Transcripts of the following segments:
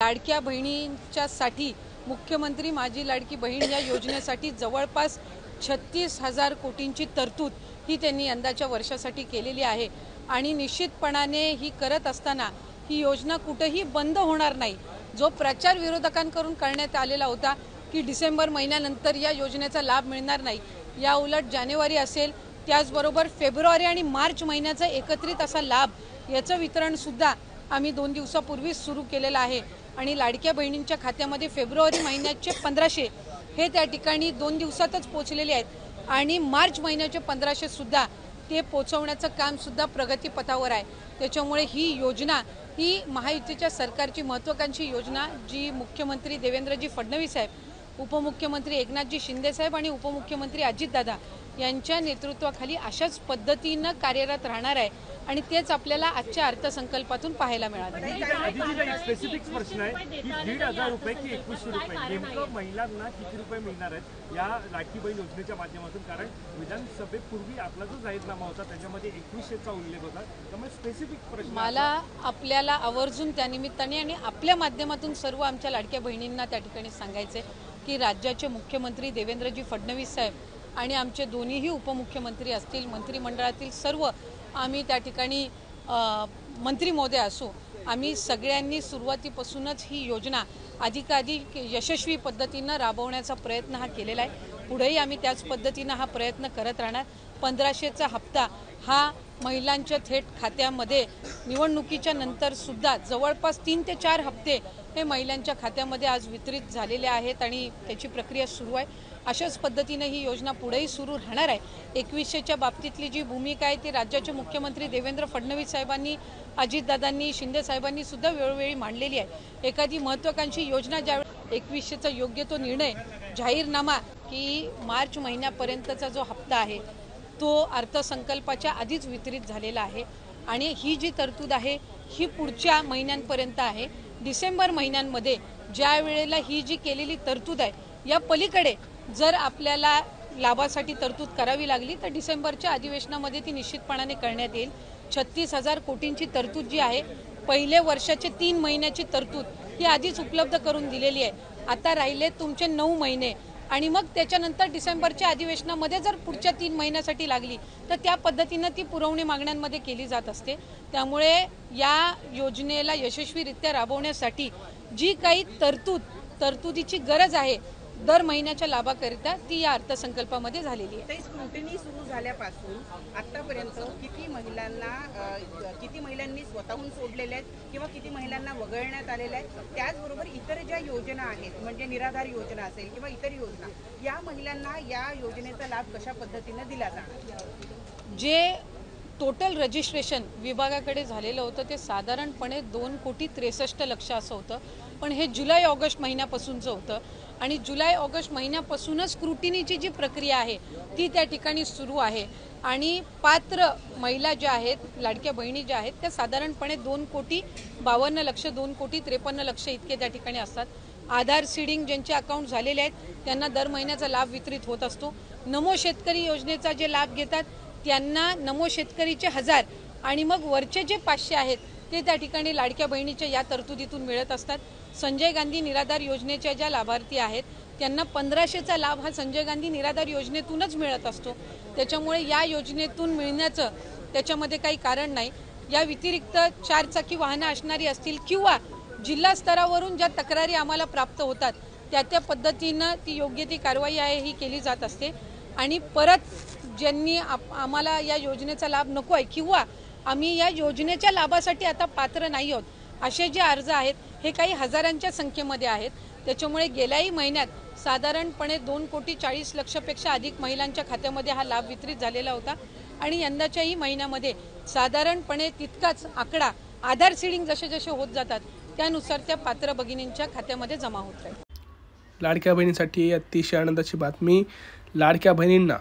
लाडक्या बहिणींच्यासाठी मुख्यमंत्री माझी लाडकी बहीण या योजनेसाठी जवळपास 36,000 कोटींची तरतूद ही त्यांनी यंदाच्या वर्षासाठी केलेली आहे आणि निश्चितपणाने ही करत असताना ही योजना कुठेही बंद होणार नाही। जो प्रचार विरोधकांकडून करण्यात आलेला होता की डिसेंबर महिन्यानंतर या योजनेचा लाभ मिळणार नाही, या उलट जानेवारी असेल त्याचबरोबर फेब्रुवारी आणि मार्च महिन्याचा एकत्रित असा लाभ याचं वितरण सुद्धा आम्ही 2 दिवसापूर्वी सुरू केलेला आहे आणि लाडक्या बहिणींच्या खात्यामध्ये फेब्रुवारी महिन्याचे 1500 हे त्या ठिकाणी 2 दिवसातच पोहोचलेले आहेत आणि मार्च महिन्याचे 1500 सुद्धा ते पोहोचवण्याचं काम सुद्धा प्रगतीपथावर आहे। त्याच्यामुळे ही योजना ही महायुतीच्या सरकारची महत्त्वाकांक्षी योजना जी मुख्यमंत्री देवेंद्रजी फडणवीस साहेब, उपमुख्यमंत्री एकनाथजी शिंदे साहेब आणि उपमुख्यमंत्री अजितदादा यांच्या नेतृत्वाखाली अशाच पद्धतीने कार्यरत राहणार आहे आणि तेच आपल्याला आजच्या अर्थसंकल्पातून पाहायला मिळालं। स्पेसिफिक प्रश्न आहे की 1,500 रुपये की 2100 रुपये नेमकं महिलांना किती रुपये मिळणार आहेत या लाडकी बहीण योजनेच्या माध्यमातून? कारण विधानसभेपूर्वी आपला जो जाहीरनामा होता त्याच्यामध्ये 2100चा उल्लेख होता, त्यामुळे स्पेसिफिक प्रश्न मला आपल्याला आवर्जून त्या निमित्ताने आणि आपल्या माध्यमातून सर्व आमच्या लाडक्या बहिणींना त्या ठिकाणी सांगायचे की राज्याचे मुख्यमंत्री देवेंद्रजी फडणवीस साहेब आणि आमचे दोन्हीही उपमुख्यमंत्री असतील, मंत्रिमंडळातील सर्व आम्ही त्या ठिकाणी मंत्री महोदय असो, आम्ही सगळ्यांनी सुरुवातीपासूनच ही योजना अधिकाधिक यशस्वी पद्धतीने राबवण्याचा प्रयत्न हा केलेला आहे। पुढेही आम्ही त्याच पद्धतीने हा प्रयत्न करत राहणार। 1500चा हप्ता हा महिलांच्या थेट खात्यामध्ये निवडणुकीच्या नंतर सुद्धा जवळपास 3 ते 4 हप्ते हे महिलांच्या खात्यामध्ये आज वितरित झालेले आहेत आणि त्याची प्रक्रिया सुरू आहे। अशाच पद्धतीने ही योजना पुढेही सुरू राहणार आहे। 2100च्या बाबतीतली जी भूमिका आहे ती राज्याचे मुख्यमंत्री देवेंद्र फडणवीस साहेबांनी, अजितदादांनी, शिंदे साहेबांनी सुद्धा वेळोवेळी मांडलेली आहे। एखादी महत्त्वाकांक्षी योजना ज्यावेळी 2100चा योग्य तो निर्णय जाहीरनामा की मार्च महिन्यापर्यंतचा जो हप्ता आहे तो अर्थसंकल्पाच्या आधीच वितरित झालेला आहे आणि ही जी तरतूद आहे ही पुढच्या महिन्यांपर्यंत आहे। डिसेंबर महिन्यांमध्ये ज्या वेळेला ही जी केलेली तरतूद आहे या पलीकडे जर आपल्याला लाभासाठी तरतूद करावी लागली तर डिसेंबरच्या अधिवेशनामध्ये ती निश्चितपणाने करण्यात येईल। 36,000 कोटींची तरतूद जी आहे पहिले वर्षाचे 3 महिन्याची तरतूद ही आधीच उपलब्ध करून दिलेली आहे। आता राहिले तुमचे 9 महिने आणि मग त्याच्यानंतर डिसेंबरच्या अधिवेशनामध्ये जर पुढच्या 3 महिन्यासाठी लागली तर त्या पद्धतीने ती पुरवणी मागण्यांमध्ये केली जात असते। त्यामुळे या योजनेला यशस्वीरित्या राबवण्यासाठी जी काही तरतुदीची गरज आहे दर महिन्याच्या लाभाकरिता ती या अर्थसंकल्पामध्ये झालेली आहे। स्क्रुटिनी सुरू झाल्यापासून आतापर्यंत किती महिलांनी स्वतःहून सोडलेले आहेत किंवा किती महिलांना वगळण्यात आलेले आहेत, त्याचबरोबर इतर ज्या योजना आहेत म्हणजे निराधार योजना असेल किंवा इतर योजना, या महिलांना या योजनेचा लाभ कशा पद्धतीने दिला जाणार? जे टोटल रजिस्ट्रेशन विभागाकडे झालेलं होतं ते साधारणपणे 2,63,00,000 असं होतं, पण हे जुलै ऑगस्ट महिन्यापासूनचं होतं आणि जुलै ऑगस्ट महिन्यापासूनच स्क्रुटिनीची जी प्रक्रिया आहे ती त्या ठिकाणी सुरू आहे आणि पात्र महिला ज्या आहेत, लाडक्या बहिणी ज्या आहेत त्या साधारणपणे 2,52,00,000 2,53,00,000 इतके त्या ठिकाणी असतात। आधार सीडिंग ज्यांचे अकाउंट झालेले आहेत त्यांना दर महिन्याचा लाभ वितरित होत असतो। नमो शेतकरी योजनेचा जे लाभ घेतात त्यांना नमो शेतकरीचे 1000 आणि मग वरचे जे 500 आहेत ते त्या ठिकाणी लाडक्या बहिणीच्या या तरतुदीतून मिळत असतात। संजय गांधी निराधार योजनेच्या ज्या लाभार्थी आहेत त्यांना 1500चा लाभ हा संजय गांधी निराधार योजनेतूनच मिळत असतो। त्याच्यामुळे या योजनेतून मिळण्याचं त्याच्यामध्ये काही कारण नाही। या व्यतिरिक्त 4 चाकी वाहनं असणारी असतील किंवा जिल्हा स्तरावरून ज्या तक्रारी आम्हाला प्राप्त होतात त्या पद्धतीनं ती योग्य ती कारवाई आहे ही केली जात असते आणि परत ज्यांनी आम्हाला या योजनेचा लाभ नको आहे किंवा आम्ही या योजनेच्या लाभासाठी आता पात्र नाही आहोत असे जे अर्ज आहेत हे काही हजारांच्या संख्येमध्ये आहेत। त्याच्यामुळे गेल्याही महिन्यात साधारणपणे 2,40,00,000 पेक्षा अधिक महिलांच्या खात्यामध्ये हा लाभ वितरित झालेला होता आणि यंदाच्याही महिन्यामध्ये साधारणपणे तितकाच आकडा आधार सीडिंग जसे जसे होत जातात त्यानुसार त्या पात्र भगिनींच्या खात्यामध्ये जमा होत राहील। लाडक्या बहिणींसाठी अतिशय आनंदाची बातमी। लाडक्या बहिणींना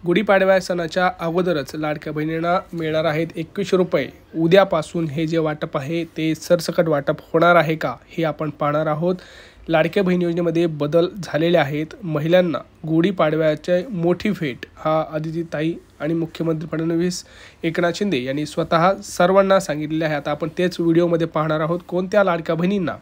गुढीपाडव्या सणाच्या अगोदरच लाडक्या बहिणींना मिळणार आहेत 2100 रुपये। उद्यापासून हे जे वाटप आहे ते सरसकट वाटप होणार आहे का हे आपण पाहणार आहोत। लाडक्या बहीण योजनेमध्ये बदल झालेले आहेत। महिलांना गुढीपाडव्याची मोठी भेट हा आदितीताई आणि मुख्यमंत्री फडणवीस एकनाथ शिंदे यांनी स्वतः सर्वांना सांगितलेले आहे। आता आपण तेच व्हिडिओमध्ये पाहणार आहोत। कोणत्या लाडक्या बहिणींना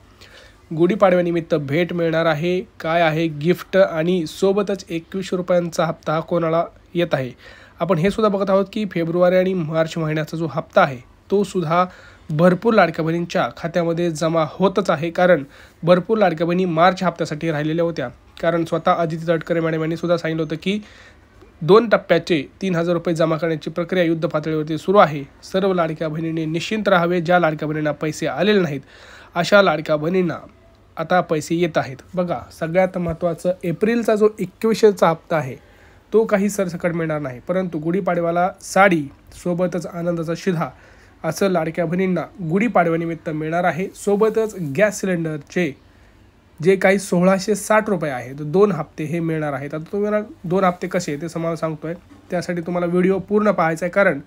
गुढीपाडव्यानिमित्त भेट मिळणार आहे, काय आहे गिफ्ट आणि सोबतच 21 रुपयांचा हप्ता हा कोणाला येत आहे. आपण हे सुद्धा बघत आहोत की फेब्रुवारी आणि मार्च महिन्याचा जो हप्ता आहे तो सुद्धा भरपूर लाडक्या बहिणींच्या खात्यामध्ये जमा होतच आहे, कारण भरपूर लाडक्या बहिणी मार्च हप्त्यासाठी राहिलेल्या होत्या. कारण स्वतः अदिती तटकरे मॅडम यांनी सुद्धा सांगितलं होतं की 2 टप्प्याचे 3,000 रुपये जमा करण्याची प्रक्रिया युद्ध पातळीवरती सुरू आहे. सर्व लाडक्या बहिणींनी निश्चिंत राहावे. ज्या लाडक्या बहिणींना पैसे आलेले नाहीत अशा लाडक्या बहिणींना आता पैसे येत आहेत. बघा, सगळ्यात महत्त्वाचं एप्रिलचा जो 21चा हप्ता आहे तो काही सरसकट मिळणार नाही, परंतु गुढीपाडव्याला साडी सोबतच आनंदाचा शिधा असं लाडक्या बहिणींना गुढीपाडव्यानिमित्त मिळणार आहे. सोबतच गॅस सिलेंडरचे जे काही 1660 रुपये आहेत 2 हप्ते हे मिळणार आहेत. आता तुम्हाला 2 हप्ते कसे ते मला सांगतोय, त्यासाठी तुम्हाला व्हिडिओ पूर्ण पाहायचा आहे. कारण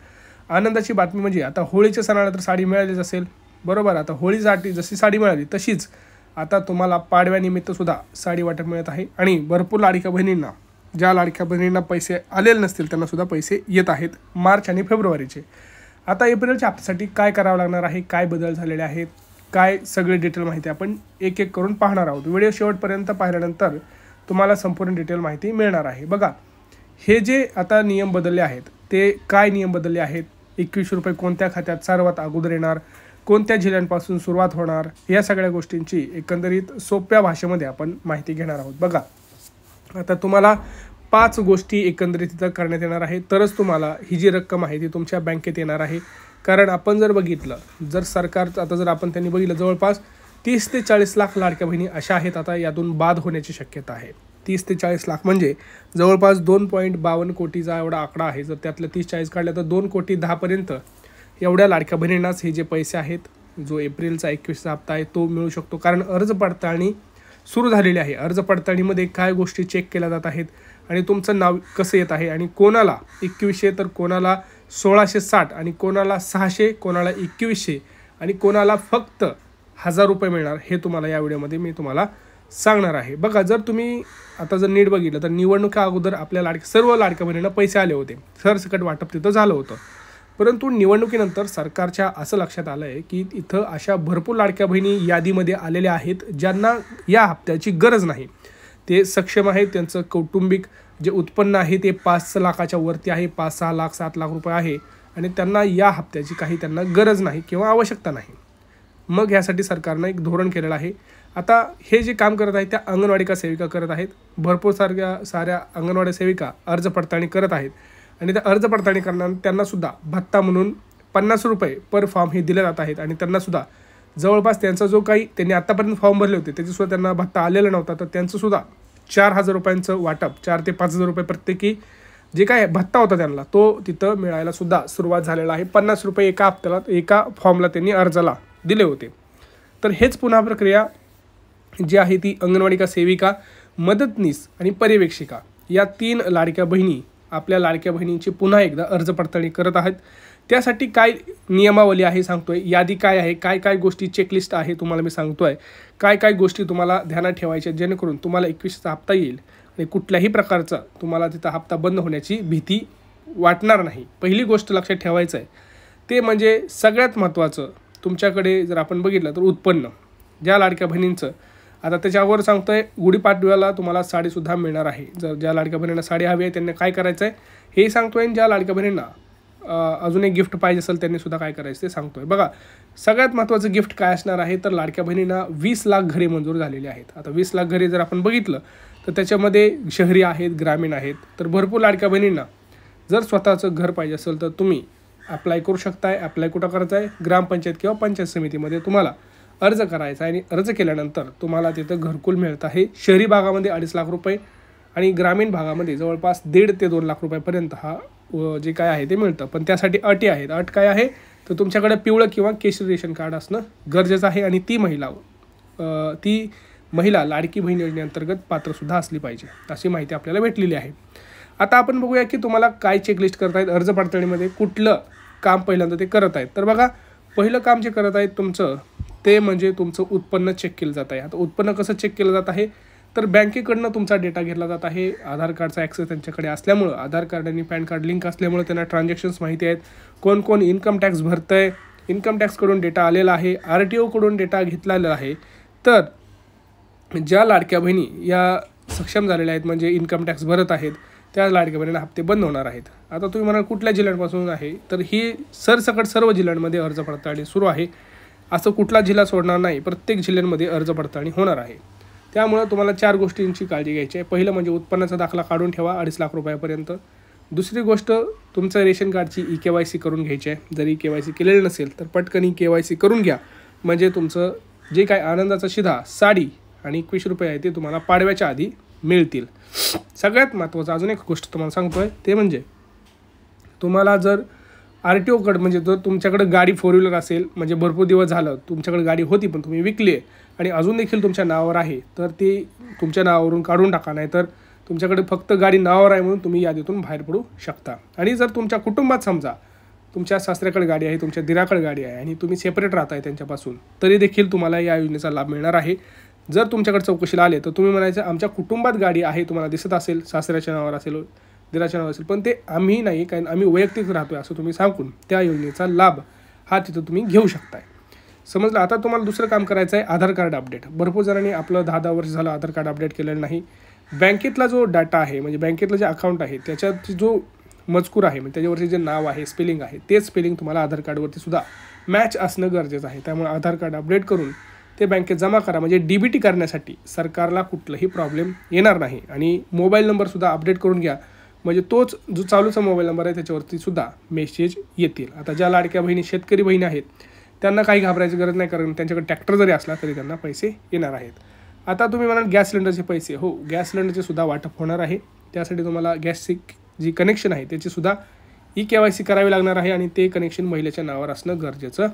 आनंदाची बातमी म्हणजे आता होळीच्या सणाला तर साडी मिळालीच असेल, बरोबर. आता होळीसाठी जशी साडी मिळाली तशीच आता तुम्हाला पाडव्यानिमित्त सुद्धा साडी वाटप मिळत आहे. आणि भरपूर लाडक्या बहिणींना, ज्या लाडक्या बहिणींना पैसे आलेले नसतील त्यांना सुद्धा पैसे येत आहेत मार्च आणि फेब्रुवारीचे. आता एप्रिलच्या हप्त्यासाठी काय करावं लागणार आहे, काय बदल झालेले आहेत, काय सगळे डिटेल माहिती आपण एक एक करून पाहणार आहोत. व्हिडिओ शेवटपर्यंत पाहिल्यानंतर तुम्हाला संपूर्ण डिटेल माहिती मिळणार आहे. बघा, हे जे आता नियम बदलले आहेत ते काय नियम बदलले आहेत, 21 रुपये कोणत्या खात्यात सर्वात अगोदर येणार, कोणत्या जिल्ह्यांपासून सुरुवात होणार, या सगळ्या गोष्टींची एकंदरीत सोप्या भाषेमध्ये आपण माहिती घेणार आहोत. बघा, आता तुम्हाला 5 गोष्टी एकंदरीत तिथं करण्यात येणार आहे, तरच तुम्हाला ही जी रक्कम आहे ती तुमच्या बँकेत येणार आहे. कारण आपण जर बघितलं, जर सरकारचं आता जर आपण त्यांनी बघितलं, जवळपास 30 ते 40 लाख लाडक्या बहिणी अशा आहेत आता यातून बाद होण्याची शक्यता आहे. 30 ते 40 लाख म्हणजे जवळपास 2.52 कोटीचा एवढा आकडा आहे. जर त्यातलं 30-40 काढलं तर 2,10,00,000 एवढ्या लाडक्या बहिणींनाच हे जे पैसे आहेत, जो एप्रिलचा 21चा हप्ता आहे तो मिळू शकतो. कारण अर्ज पडताळणी सुरू झालेली आहे. अर्ज पडताळणीमध्ये काय गोष्टी चेक केल्या जात आहेत आणि तुमचं नाव कसं येत आहे आणि कोणाला 2100 तर कोणाला 1660 आणि कोणाला 600, कोणाला 2100 आणि कोणाला फक्त 1000 रुपये मिळणार हे तुम्हाला या व्हिडिओमध्ये मी तुम्हाला सांगणार आहे. बघा, जर तुम्ही आता जर नीट बघितलं तर निवडणुका अगोदर आपल्या सर्व लाडक्या बहिणींना पैसे आले होते, सरसकट वाटप तिथं झालं होतं. परंतु निवडणुकीनंतर सरकारच्या असं लक्षात आलं आहे की इथं अशा भरपूर लाडक्या बहिणी यादीमध्ये आलेल्या आहेत ज्यांना या हप्त्याची गरज नाही. ते सक्षम आहेत, त्यांचं कौटुंबिक जे उत्पन्न आहे ते 5 लाखाच्या वरती आहे, 5-6 लाख 7 लाख रुपये आहे आणि त्यांना या हप्त्याची काही त्यांना गरज नाही किंवा आवश्यकता नाही. मग ह्यासाठी सरकारनं एक धोरण केलेलं आहे. आता हे जे काम करत आहेत त्या अंगणवाडी सेविका करत आहेत. भरपूर साऱ्या अंगणवाडी सेविका अर्ज पडताळणी करत आहेत आणि त्या अर्ज पडताळणी करताना त्यांनासुद्धा भत्ता म्हणून 50 रुपये पर फॉर्म हे दिले जात आहेत. आणि त्यांनासुद्धा जवळपास त्यांचा जो काही त्यांनी आत्तापर्यंत फॉर्म भरले होते त्याच्यासुद्धा त्यांना भत्ता आलेला नव्हता, तर त्यांचंसुद्धा 4,000 रुपयांचं वाटप, 4 ते 5,000 रुपये प्रत्येकी जे काय भत्ता होता त्यांना तो तिथं मिळायला सुद्धा सुरुवात झालेला आहे. 50 रुपये एका हप्त्याला एका फॉर्मला त्यांनी अर्जाला दिले होते. तर हेच पुन्हा प्रक्रिया जी आहे ती अंगणवाडी सेविका, मदतनीस आणि पर्यवेक्षिका या 3 लाडक्या बहिणी आपल्या लाडक्या बहिणींची पुन्हा एकदा अर्ज पडताळणी करत आहेत. त्यासाठी काय नियमावली आहे सांगतोय, यादी काय आहे, काय काय गोष्टी चेकलिस्ट आहे तुम्हाला मी सांगतोय, काय काय गोष्टी तुम्हाला ध्यानात ठेवायच्या जेणेकरून तुम्हाला 21चा हप्ता येईल आणि कुठल्याही प्रकारचा तुम्हाला तिथं हप्ता बंद होण्याची भीती वाटणार नाही. पहिली गोष्ट लक्षात ठेवायचं आहे ते म्हणजे सगळ्यात महत्त्वाचं, तुमच्याकडे जर आपण बघितलं तर उत्पन्न, ज्या लाडक्या बहिणींचं आता त्याच्यावर सांगतोय गुढीपाडव्याला तुम्हाला साडीसुद्धा मिळणार आहे. जर ज्या लाडक्या बहिणींना साडी हवी आहे त्यांनी काय करायचं आहे हे सांगतोय, ज्या लाडक्या बहिणींना अजून एक गिफ्ट पाहिजे असेल त्यांनी सुद्धा काय करायचं ते सांगतोय. बघा, सगळ्यात महत्त्वाचं गिफ्ट काय असणार आहे तर लाडक्या बहिणींना 20 लाख घरे मंजूर झालेली आहेत. आता 20 लाख घरे जर आपण बघितलं तर त्याच्यामध्ये शहरी आहेत, ग्रामीण आहेत. तर भरपूर लाडक्या बहिणींना जर स्वतःचं घर पाहिजे असेल तर तुम्ही अप्लाय करू शकताय. अप्लाय कुठं करायचं आहे, ग्रामपंचायत किंवा पंचायत समितीमध्ये तुम्हाला अर्ज करायचा आहे आणि अर्ज केल्यानंतर तुम्हाला तिथं घरकुल मिळत आहे. शहरी भागामध्ये 2.5 लाख रुपये आणि ग्रामीण भागामध्ये जवळपास 1.5 ते 2 लाख रुपयापर्यंत हा जे काय आहे ते मिळतं. पण त्यासाठी अटी आहेत. अट काय आहे तर तुमच्याकडे पिवळं किंवा केशरी रेशन कार्ड असणं गरजेचं आहे आणि ती महिला लाडकी बहीण योजनेअंतर्गत पात्रसुद्धा असली पाहिजे, अशी माहिती आपल्याला भेटलेली आहे. आता आपण बघूया की तुम्हाला काय चेकलिस्ट करत आहेत, अर्ज पडताळणीमध्ये कुठलं काम पहिल्यांदा ते करत आहेत. तर बघा, पहिलं काम जे करत आहेत तुमचं ते म्हणजे तुमचं उत्पन्न चेक केलं जात आहे. आता उत्पन्न कसं चेक केलं जात आहे तर बँकेकडनं तुमचा डेटा घेतला जात आहे. आधार कार्डचा ॲक्सेस त्यांच्याकडे असल्यामुळं, आधार कार्ड आणि पॅन कार्ड लिंक असल्यामुळं त्यांना ट्रान्झॅक्शन्स माहिती आहेत. कोण कोण इन्कम टॅक्स भरतं आहे, इन्कम टॅक्सकडून डेटा आलेला आहे, RTOकडून डेटा घेतलेला आहे. तर ज्या लाडक्या बहिणी या सक्षम झालेल्या आहेत म्हणजे इन्कम टॅक्स भरत आहेत त्या लाडक्या बहिणींना हप्ते बंद होणार आहेत. आता तुम्ही म्हणाल कुठल्या जिल्ह्यांपासून आहे, तर ही सरसकट सर्व जिल्ह्यांमध्ये अर्ज पडताळणी सुरू आहे. असं कुठला जिल्हा सोडणार नाही, प्रत्येक जिल्ह्यांमध्ये अर्ज पडताळणी होणार आहे. त्यामुळं तुम्हाला 4 गोष्टींची काळजी घ्यायची आहे. पहिलं म्हणजे उत्पन्नाचा दाखला काढून ठेवा 2.5 लाख रुपयापर्यंत. दुसरी गोष्ट तुमचं रेशन कार्डची EKYC करून घ्यायची आहे. जर EKYC केलेलं नसेल तर पटकन EKYC करून घ्या, म्हणजे तुमचं जे काय आनंदाचा शिधा, साडी आणि 21 रुपये आहे ते तुम्हाला पाडव्याच्या आधी मिळतील. सगळ्यात महत्त्वाचं अजून एक गोष्ट तुम्हाला सांगतो आहे, ते म्हणजे तुम्हाला जर RTO कड म्हणजे जर तुमच्याकडे गाडी 4 व्हीलर असेल, म्हणजे भरपूर दिवस झालं तुमच्याकडे गाडी होती पण तुम्ही विकली आहे आणि अजून देखील तुमच्या नावावर आहे, तर ते तुमच्या नावावरून काढून टाका. नाही तर तुमच्याकडे फक्त गाडी नावावर आहे म्हणून तुम्ही यादीतून बाहेर पडू शकता. आणि जर तुमच्या कुटुंबात समजा तुमच्या सासऱ्याकडे गाडी आहे, तुमच्या दिराकडे गाडी आहे आणि तुम्ही सेपरेट राहताय त्यांच्यापासून, तरी देखील तुम्हाला या योजनेचा लाभ मिळणार आहे. जर तुमच्याकडे चौकशीला आले तर तुम्ही म्हणायचं आमच्या कुटुंबात गाडी आहे, तुम्हाला दिसत असेल सासऱ्याच्या नावावर असेल, दिराच्या नावावर असेल, पण ते आम्ही नाही, कारण आम्ही वैयक्तिक राहतोय असं तुम्ही सांगून त्या योजनेचा लाभ हा तिथं तुम्ही घेऊ शकताय. समजलं. आता तुम्हाला दुसरं काम करायचं आहे आधार कार्ड अपडेट. भरपूर जणांनी आपलं 10-10 वर्ष झालं आधार कार्ड अपडेट केलेलं नाही. बँकेतला जो डाटा आहे म्हणजे बँकेतलं जे अकाउंट आहे त्याच्यात जो मजकूर आहे म्हणजे त्याच्यावरती जे नाव आहे, स्पेलिंग आहे, तेच स्पेलिंग तुम्हाला आधार कार्डवरती सुद्धा मॅच असणं गरजेचं आहे. त्यामुळे आधार कार्ड अपडेट करून ते बँकेत जमा करा, म्हणजे DBT करण्यासाठी सरकारला कुठलाही प्रॉब्लेम येणार नाही. आणि मोबाईल नंबरसुद्धा अपडेट करून घ्या, म्हणजे तोच जो चालूचा मोबाईल नंबर आहे त्याच्यावरती सुद्धा मेसेज येतील. आता ज्या लाडक्या बहिणी शेतकरी बहिणी आहेत त्यांना काही घाबरायची गरज नाही, कारण त्यांच्याकडे ट्रॅक्टर जरी असला तरी त्यांना पैसे येणार आहेत. आता तुम्ही म्हणाल गॅस सिलेंडरचे पैसे, हो गॅस सिलेंडरचे सुद्धा वाटप होणार आहे. त्यासाठी तुम्हाला गॅसची जी कनेक्शन आहे त्याची सुद्धा EKYC करावी लागणार आहे आणि ते कनेक्शन महिलेच्या नावावर असणं गरजेचं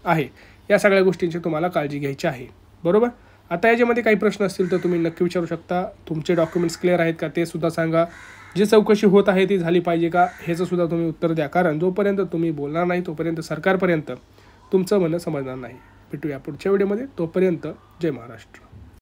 आहे. या सगळ्या गोष्टींची तुम्हाला काळजी घ्यायची आहे, बरोबर. आता याच्यामध्ये काही प्रश्न असतील तर तुम्ही नक्की विचारू शकता. तुमचे डॉक्युमेंट्स क्लिअर आहेत का ते सुद्धा सांगा. जी चौकशी होत आहे ती झाली पाहिजे का ह्याचं सुद्धा तुम्ही उत्तर द्या, कारण जोपर्यंत तुम्ही बोलणार नाही तोपर्यंत सरकारपर्यंत तुमचं म्हणणं समजणार नाही. भेटूया पुढच्या व्हिडिओमध्ये. तोपर्यंत जय महाराष्ट्र.